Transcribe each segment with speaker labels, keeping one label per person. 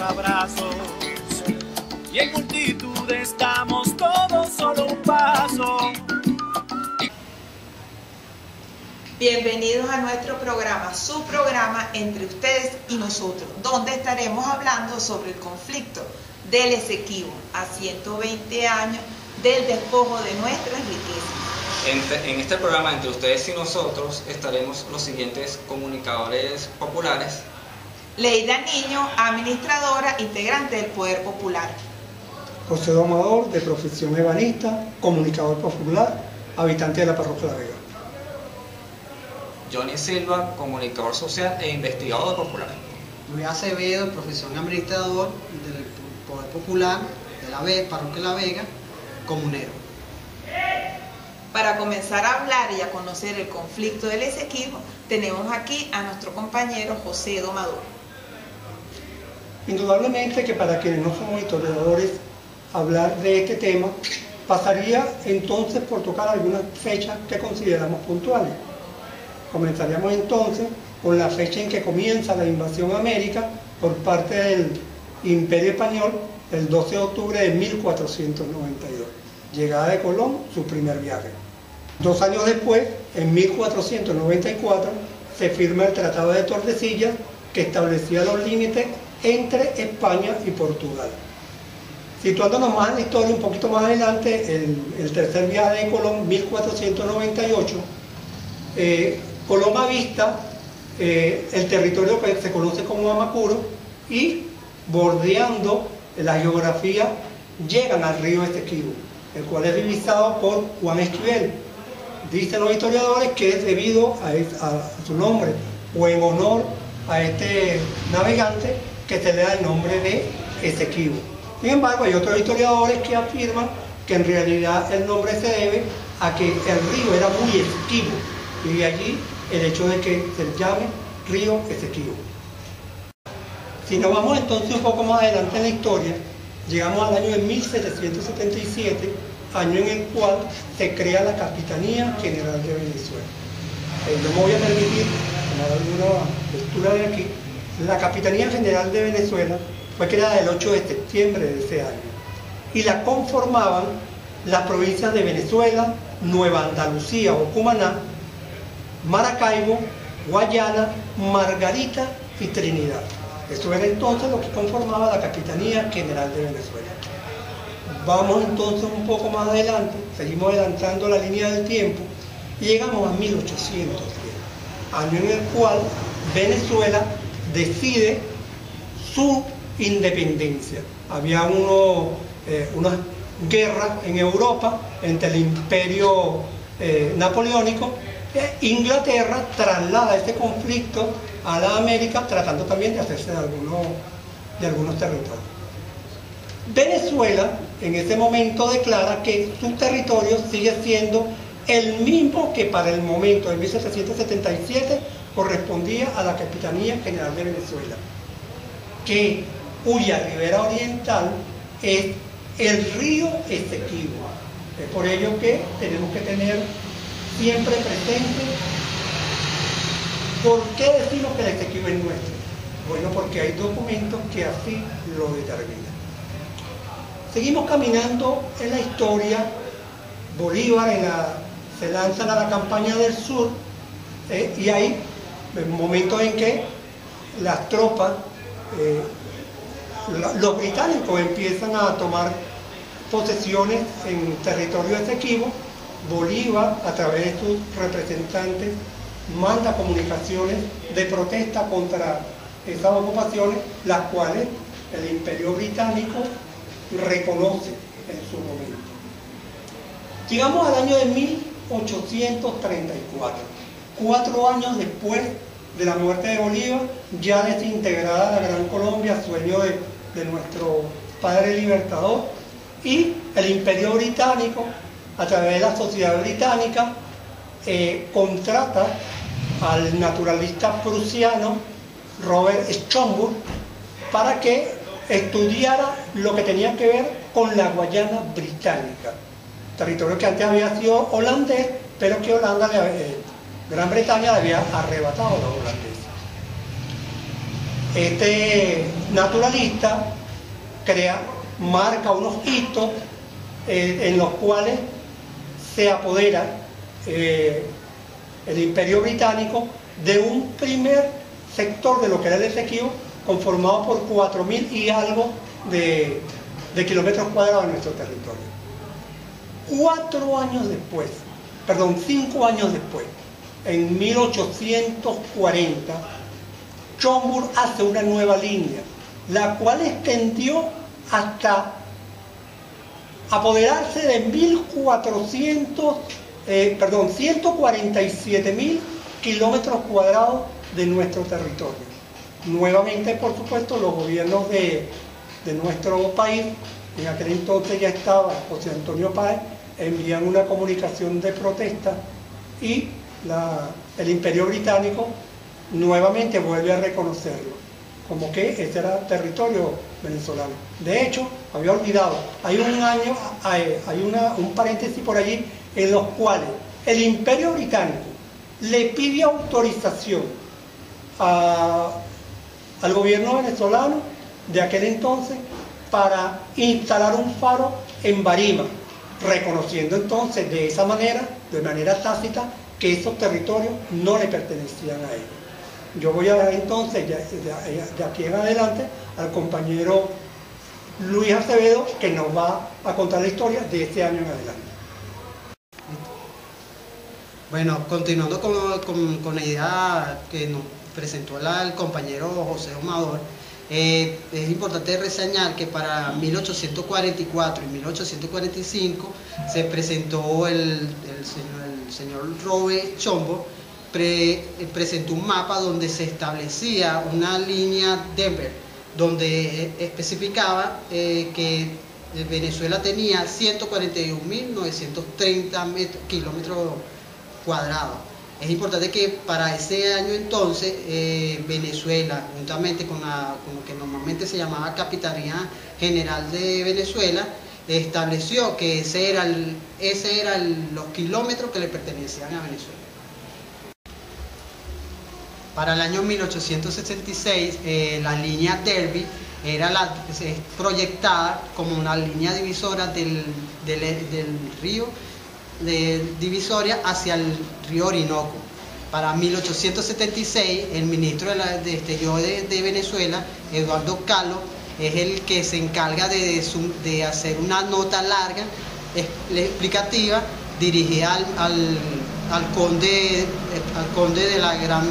Speaker 1: abrazos. Y en multitud estamos todos solo un paso.
Speaker 2: Bienvenidos a nuestro programa, su programa Entre Ustedes y Nosotros, donde estaremos hablando sobre el conflicto del Esequibo a 120 años del despojo de nuestras riquezas.
Speaker 3: En este programa Entre Ustedes y Nosotros estaremos los siguientes comunicadores populares:
Speaker 2: Leida Niño, administradora, integrante del Poder Popular.
Speaker 4: José Domador, de profesión ebanista, comunicador popular, habitante de la parroquia La Vega.
Speaker 3: Johnny Silva, comunicador social e investigador popular.
Speaker 5: Luis Acevedo, profesión administrador del Poder Popular de la parroquia La Vega, comunero.
Speaker 2: Para comenzar a hablar y a conocer el conflicto del Esequibo, tenemos aquí a nuestro compañero José Domador.
Speaker 4: Indudablemente que para quienes no somos historiadores, hablar de este tema pasaría entonces por tocar algunas fechas que consideramos puntuales. Comenzaríamos entonces con la fecha en que comienza la invasión a América por parte del Imperio Español, el 12 de octubre de 1492. Llegada de Colón, su primer viaje. 2 años después, en 1494, se firma el Tratado de Tordesillas, que establecía los límites entre España y Portugal. Situándonos más en la historia, un poquito más adelante, el tercer viaje de Colón, 1498, Colón avista el territorio que se conoce como Amacuro y, bordeando la geografía, llegan al río Esequibo, el cual es divisado por Juan Esquivel. Dicen los historiadores que es debido a su nombre o en honor a este navegante que se le da el nombre de Esequibo. Sin embargo, hay otros historiadores que afirman que en realidad el nombre se debe a que el río era muy esquivo, y de allí el hecho de que se llame río Esequibo. Si nos vamos entonces un poco más adelante en la historia, llegamos al año de 1777, año en el cual se crea la Capitanía General de Venezuela. Yo me voy a permitir tomar alguna lectura de aquí. La Capitanía General de Venezuela fue creada el 8 de septiembre de ese año y la conformaban las provincias de Venezuela, Nueva Andalucía o Cumaná, Maracaibo, Guayana, Margarita y Trinidad. Esto era entonces lo que conformaba la Capitanía General de Venezuela. Vamos entonces un poco más adelante, seguimos adelantando la línea del tiempo y llegamos a 1810, año en el cual Venezuela decide su independencia. Había unas guerras en Europa entre el imperio napoleónico. Inglaterra traslada este conflicto a la América, tratando también de hacerse de algunos territorios. Venezuela en ese momento declara que su territorio sigue siendo el mismo que para el momento de 1777 correspondía a la Capitanía General de Venezuela, cuya ribera oriental es el río Esequibo. Es por ello que tenemos que tener siempre presente por qué decimos que el Esequibo es nuestro. Bueno, porque hay documentos que así lo determinan. Seguimos caminando en la historia. Bolívar se lanzan a la campaña del sur y hay momentos en que las tropas, los británicos empiezan a tomar posesiones en territorio de Esequibo. Bolívar, a través de sus representantes, manda comunicaciones de protesta contra esas ocupaciones, las cuales el Imperio Británico reconoce en su momento. Llegamos al año de 1834, 4 años después de la muerte de Bolívar, ya desintegrada la Gran Colombia, sueño de nuestro padre libertador, y el Imperio Británico, a través de la Sociedad Británica, contrata al naturalista prusiano Robert Schomburg para que estudiara lo que tenía que ver con la Guayana británica, territorio que antes había sido holandés, pero que Gran Bretaña le había arrebatado a los holandeses. Este naturalista marca unos hitos en los cuales se apodera el Imperio Británico de un primer sector de lo que era el Esequibo, conformado por 4.000 y algo de kilómetros cuadrados de nuestro territorio. 5 años después, en 1840, Schomburg hace una nueva línea, la cual extendió hasta apoderarse de 147.000 kilómetros cuadrados de nuestro territorio. Nuevamente, por supuesto, los gobiernos de nuestro país, en aquel entonces ya estaba José Antonio Páez, envían una comunicación de protesta y el Imperio Británico nuevamente vuelve a reconocerlo, como que ese era territorio venezolano. De hecho, había olvidado, hay un paréntesis por allí en los cuales el Imperio Británico le pide autorización al gobierno venezolano de aquel entonces para instalar un faro en Barima, reconociendo entonces de esa manera, de manera tácita, que esos territorios no le pertenecían a ellos. Yo voy a dar entonces, de aquí en adelante, al compañero Luis Acevedo, que nos va a contar la historia de este año en adelante.
Speaker 5: Bueno, continuando con la idea que nos presentó el compañero José Amador, es importante reseñar que para 1844 y 1845 se presentó el señor Robert Schomburg, presentó un mapa donde se establecía una línea Denver, donde especificaba que Venezuela tenía 141.930 kilómetros cuadrados. Es importante que para ese año entonces Venezuela, juntamente con lo que normalmente se llamaba Capitanía General de Venezuela, estableció que ese eran los kilómetros que le pertenecían a Venezuela. Para el año 1866, la línea Derby era proyectada como una línea divisora del río de Divisoria hacia el río Orinoco. Para 1876, el ministro de Exterior de Venezuela, Eduardo Calo, es el que se encarga de hacer una nota larga, explicativa, dirigida al conde de la Gran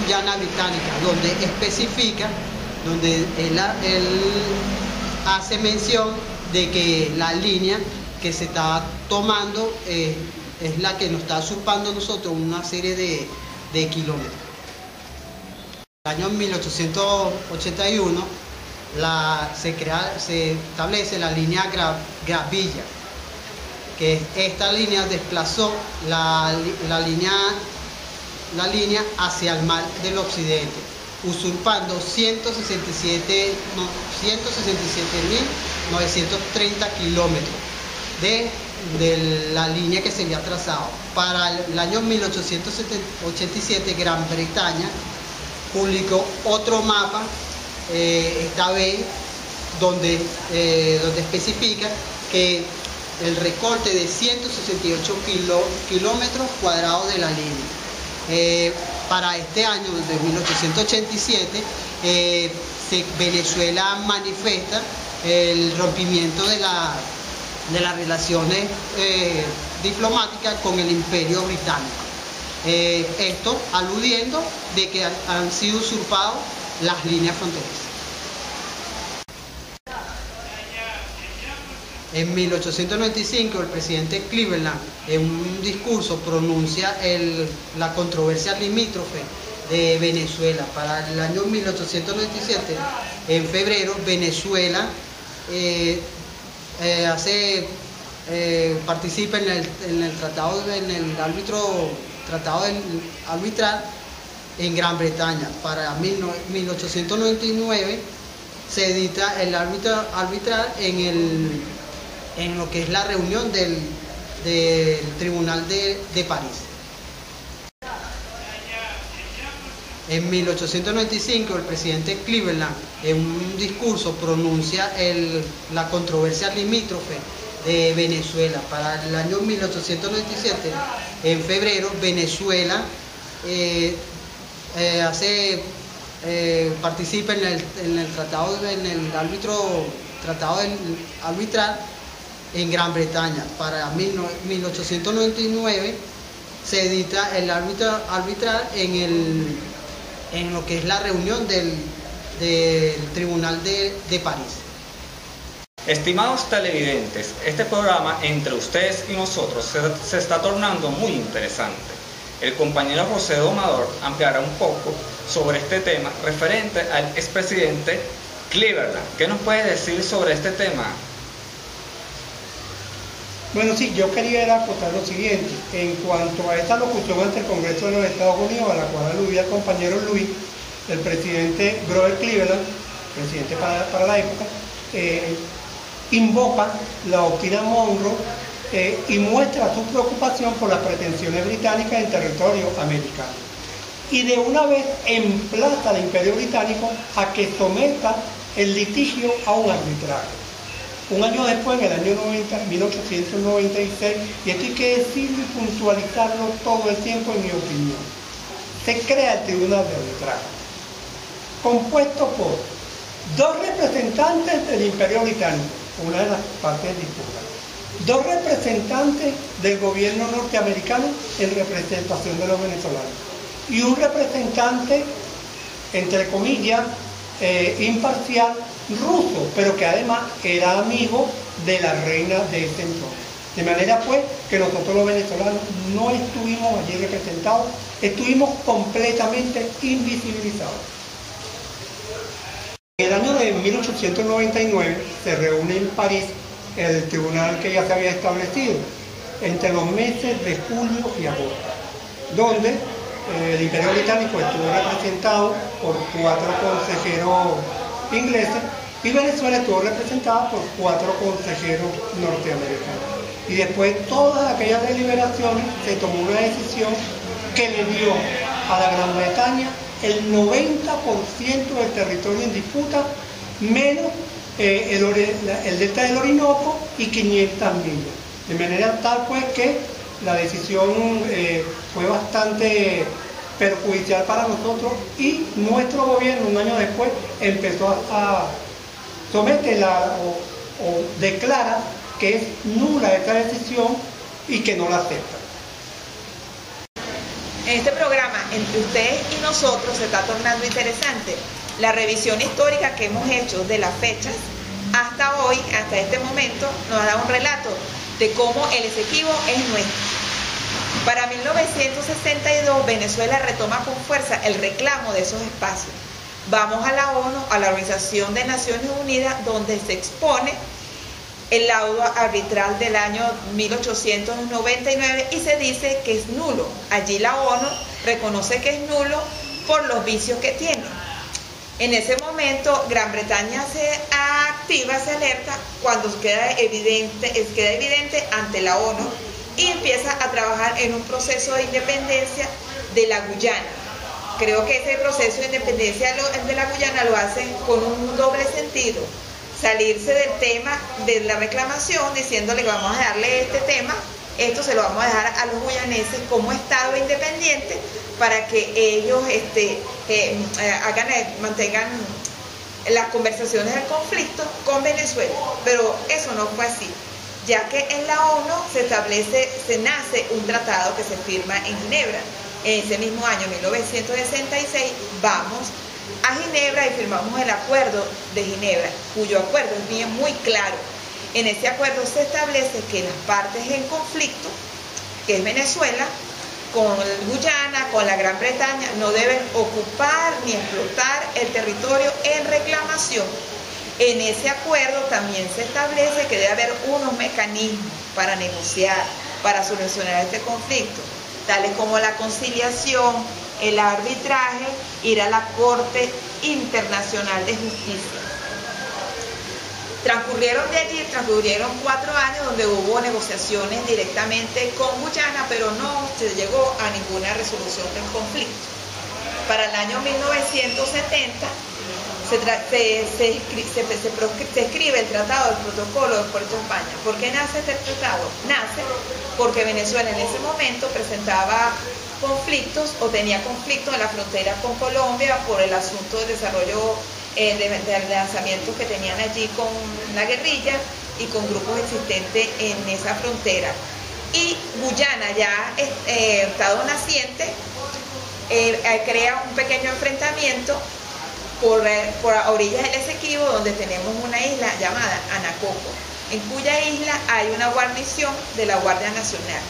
Speaker 5: Guyana Británica, donde especifica, donde él hace mención de que la línea que se está tomando es la que nos está usurpando a nosotros una serie de kilómetros. En el año 1881 se establece la línea Gravilla, que esta línea desplazó la línea hacia el mar del occidente, usurpando 167.930 kilómetros de la línea que se había trazado. Para el año 1887, Gran Bretaña publicó otro mapa, esta vez donde especifica que el recorte de 168 kilómetros cuadrados de la línea. Para este año de 1887, Venezuela manifiesta el rompimiento de las relaciones diplomáticas con el Imperio Británico. Esto aludiendo de que han sido usurpadas las líneas fronterizas. En 1895, el presidente Cleveland, en un discurso, pronuncia la controversia limítrofe de Venezuela. Para el año 1897, en febrero, Venezuela participa en el tratado arbitral en Gran Bretaña. Para 1899 se edita el arbitral en lo que es la reunión del Tribunal de París. En 1895 el presidente Cleveland en un discurso pronuncia la controversia limítrofe de Venezuela. Para el año 1897, en febrero, Venezuela participa en el tratado arbitral en Gran Bretaña. Para 1899 se edita el arbitral en lo que es la reunión del Tribunal de París.
Speaker 3: Estimados televidentes, este programa entre ustedes y nosotros se está tornando muy interesante. El compañero José Domador ampliará un poco sobre este tema referente al expresidente Cleveland. ¿Qué nos puede decir sobre este tema?
Speaker 4: Bueno, sí, yo quería acotar lo siguiente. En cuanto a esta locución ante el Congreso de los Estados Unidos, a la cual aludía el compañero Luis, el presidente Grover Cleveland, presidente para la época, invoca la doctrina Monroe y muestra su preocupación por las pretensiones británicas en territorio americano. Y de una vez emplaza al Imperio Británico a que someta el litigio a un arbitraje. Un año después, en el año 1896, y esto hay que decirlo y puntualizarlo todo el tiempo en mi opinión, se crea el Tribunal de Arbitraje, compuesto por 2 representantes del Imperio Británico, una de las partes disputas, 2 representantes del gobierno norteamericano en representación de los venezolanos, y un representante, entre comillas, imparcial, ruso, pero que además era amigo de la reina de ese entonces. De manera pues que nosotros los venezolanos no estuvimos allí representados, estuvimos completamente invisibilizados. En el año de 1899 se reúne en París el tribunal que ya se había establecido entre los meses de julio y agosto, donde el Imperio Británico estuvo representado por 4 consejeros ingleses y Venezuela estuvo representada por 4 consejeros norteamericanos. Y después de todas aquellas deliberaciones se tomó una decisión que le dio a la Gran Bretaña el 90% del territorio en disputa, menos el delta del Orinoco y 500 millas. De manera tal pues que la decisión fue bastante perjudicial para nosotros y nuestro gobierno un año después empezó a someter o declara que es nula esta decisión y que no la acepta.
Speaker 2: En este programa, entre ustedes y nosotros, se está tornando interesante la revisión histórica que hemos hecho de las fechas hasta hoy, hasta este momento, nos da un relato de cómo el Esequibo es nuestro. Para 1962, Venezuela retoma con fuerza el reclamo de esos espacios. Vamos a la ONU, a la Organización de Naciones Unidas, donde se expone el laudo arbitral del año 1899 y se dice que es nulo. Allí la ONU reconoce que es nulo por los vicios que tiene. En ese momento Gran Bretaña se activa, se alerta cuando queda evidente ante la ONU y empieza a trabajar en un proceso de independencia de la Guyana. Creo que ese proceso de independencia de la Guyana lo hacen con un doble sentido. Salirse del tema de la reclamación diciéndole que vamos a darle este tema, esto se lo vamos a dejar a los guyaneses como Estado independiente para que ellos mantengan las conversaciones del conflicto con Venezuela. Pero eso no fue así, ya que en la ONU se nace un tratado que se firma en Ginebra. En ese mismo año, 1966, vamos a Ginebra y firmamos el Acuerdo de Ginebra, cuyo acuerdo es bien muy claro. En ese acuerdo se establece que las partes en conflicto, que es Venezuela, con Guyana, con la Gran Bretaña, no deben ocupar ni explotar el territorio en reclamación. En ese acuerdo también se establece que debe haber unos mecanismos para negociar, para solucionar este conflicto, tales como la conciliación, el arbitraje, ir a la Corte Internacional de Justicia. Transcurrieron 4 años donde hubo negociaciones directamente con Guyana, pero no se llegó a ninguna resolución del conflicto. Para el año 1970 se escribe el Tratado del Protocolo de Puerto España. ¿Por qué nace este tratado? Nace porque Venezuela en ese momento presentaba conflictos o tenía conflictos en la frontera con Colombia por el asunto del desarrollo de lanzamientos que tenían allí con la guerrilla y con grupos existentes en esa frontera. Y Guyana, ya estado naciente, crea un pequeño enfrentamiento por orillas del Esequibo, donde tenemos una isla llamada Anacoco, en cuya isla hay una guarnición de la Guardia Nacional,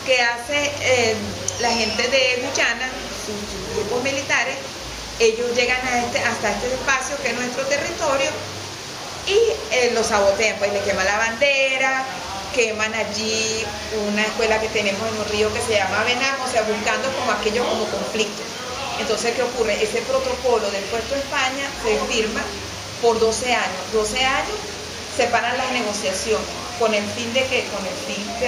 Speaker 2: que hace la gente de Guyana, sus grupos militares, ellos llegan hasta este espacio que es nuestro territorio y lo sabotean, pues le queman la bandera, queman allí una escuela que tenemos en un río que se llama Venamo, o sea, buscando como aquello como conflicto. Entonces, ¿qué ocurre? Ese protocolo del Puerto España se firma por 12 años. 12 años se paran las negociaciones con el fin de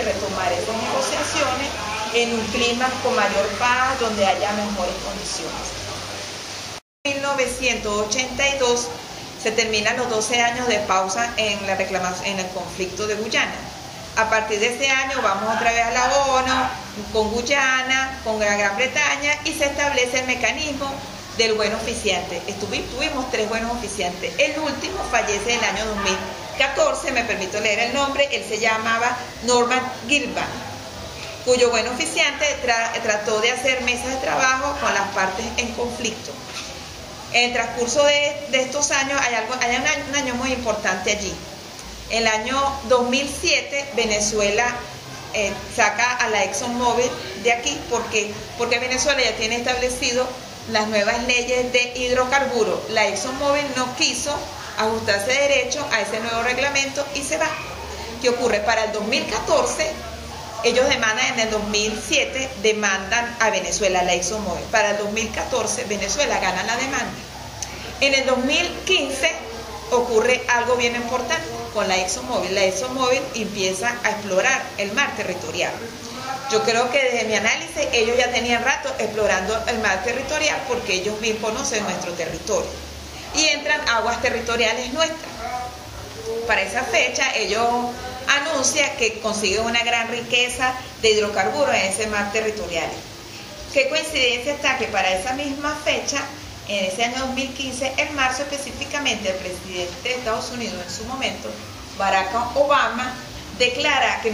Speaker 2: retomar esas negociaciones en un clima con mayor paz, donde haya mejores condiciones. En 1982 se terminan los 12 años de pausa en el conflicto de Guyana. A partir de ese año vamos otra vez a la ONU, con Guyana, con la Gran Bretaña, y se establece el mecanismo del buen oficiante. Tuvimos 3 buenos oficiantes. El último fallece en el año 2014, me permito leer el nombre, él se llamaba Norman Gilban, cuyo buen oficiante trató de hacer mesas de trabajo con las partes en conflicto. En el transcurso de estos años hay un año muy importante allí. En el año 2007 Venezuela saca a la ExxonMobil de aquí porque Venezuela ya tiene establecido las nuevas leyes de hidrocarburos. La ExxonMobil no quiso ajustarse derecho a ese nuevo reglamento y se va. ¿Qué ocurre? Para el 2014 ellos demandan, en el 2007 demandan a Venezuela, la ExxonMobil. Para el 2014 Venezuela gana la demanda. En el 2015 ocurre algo bien importante con la ExxonMobil. La ExxonMobil empieza a explorar el mar territorial. Yo creo que desde mi análisis ellos ya tenían rato explorando el mar territorial porque ellos bien conocen nuestro territorio y entran aguas territoriales nuestras. Para esa fecha ellos anuncian que consiguen una gran riqueza de hidrocarburos en ese mar territorial. Qué coincidencia está que para esa misma fecha, en ese año 2015, en marzo específicamente, el presidente de Estados Unidos en su momento, Barack Obama, declara que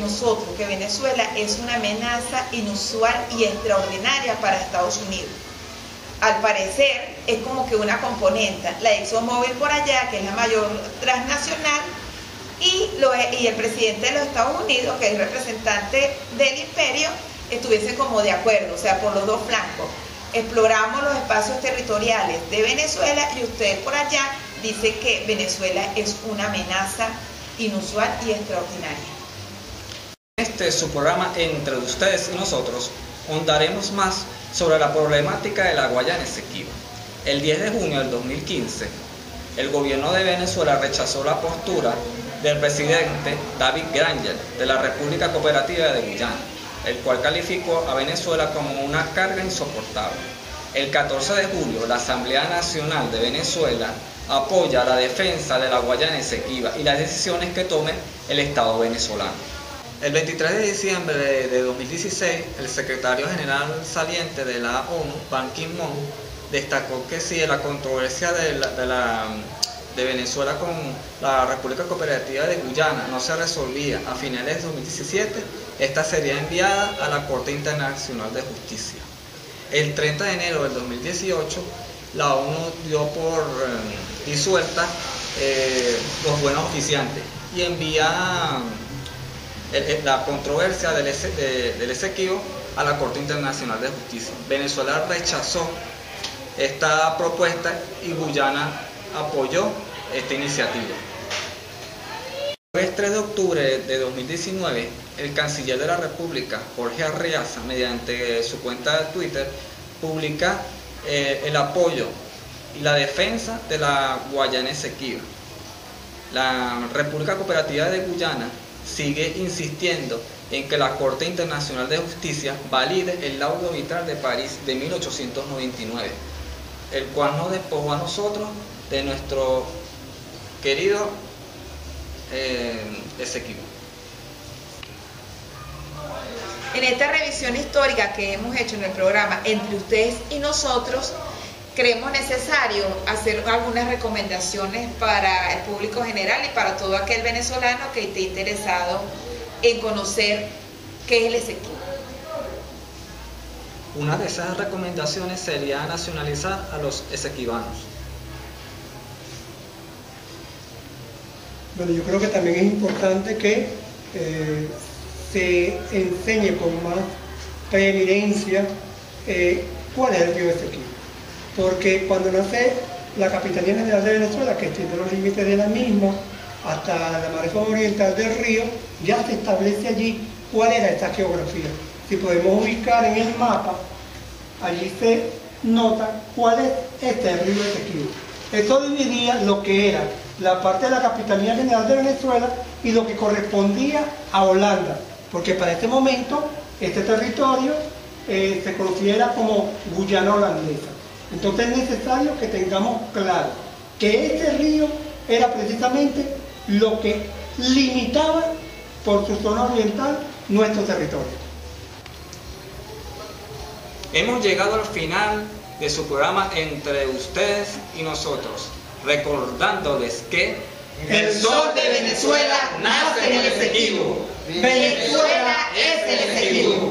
Speaker 2: Venezuela es una amenaza inusual y extraordinaria para Estados Unidos. Al parecer es como que una componente, la ExxonMobil por allá, que es la mayor transnacional, y el presidente de los Estados Unidos, que es el representante del imperio, estuviese como de acuerdo, o sea, por los dos flancos. Exploramos los espacios territoriales de Venezuela y usted por allá dice que Venezuela es una amenaza inusual y extraordinaria.
Speaker 3: Este es su programa Entre Ustedes y Nosotros. Ahondaremos más sobre la problemática de la Guayana Esequiba. El 10 de junio del 2015, el gobierno de Venezuela rechazó la postura del presidente David Granger de la República Cooperativa de Guyana, el cual calificó a Venezuela como una carga insoportable. El 14 de julio, la Asamblea Nacional de Venezuela apoya la defensa de la Guayana Esequiba y las decisiones que tome el Estado venezolano. El 23 de diciembre de 2016, el secretario general saliente de la ONU, Ban Ki-moon, destacó que si la controversia de Venezuela con la República Cooperativa de Guyana no se resolvía a finales de 2017, esta sería enviada a la Corte Internacional de Justicia. El 30 de enero del 2018, la ONU dio por disuelta los buenos oficiantes y envía la controversia del Esequibo a la Corte Internacional de Justicia. Venezuela rechazó esta propuesta y Guyana apoyó esta iniciativa. El 3 de octubre de 2019, el canciller de la República, Jorge Arreaza, mediante su cuenta de Twitter, publica el apoyo y la defensa de la Guayana Esequiba. La República Cooperativa de Guyana sigue insistiendo en que la Corte Internacional de Justicia valide el laudo arbitral de París de 1899, el cual nos despojó a nosotros de nuestro querido Esequibo.
Speaker 2: En esta revisión histórica que hemos hecho en el programa Entre Ustedes y Nosotros, creemos necesario hacer algunas recomendaciones para el público general y para todo aquel venezolano que esté interesado en conocer qué es el Esequibo.
Speaker 3: Una de esas recomendaciones sería nacionalizar a los esequibanos.
Speaker 4: Bueno, yo creo que también es importante que se enseñe con más preeminencia cuál es el río Esequibo. Porque cuando nace la Capitanía General de Venezuela, que extiende los límites de la misma hasta la maresma oriental del río, ya se establece allí cuál era esta geografía. Si podemos ubicar en el mapa, allí se nota cuál es este río Esequibo. Esto dividía lo que era la parte de la Capitanía General de Venezuela y lo que correspondía a Holanda, porque para este momento este territorio se considera como Guyana holandesa. Entonces es necesario que tengamos claro que este río era precisamente lo que limitaba por su zona oriental nuestro territorio.
Speaker 3: Hemos llegado al final de su programa Entre Ustedes y Nosotros, recordándoles que
Speaker 2: el sol de Venezuela nace en el Esequibo. Venezuela es el Esequibo.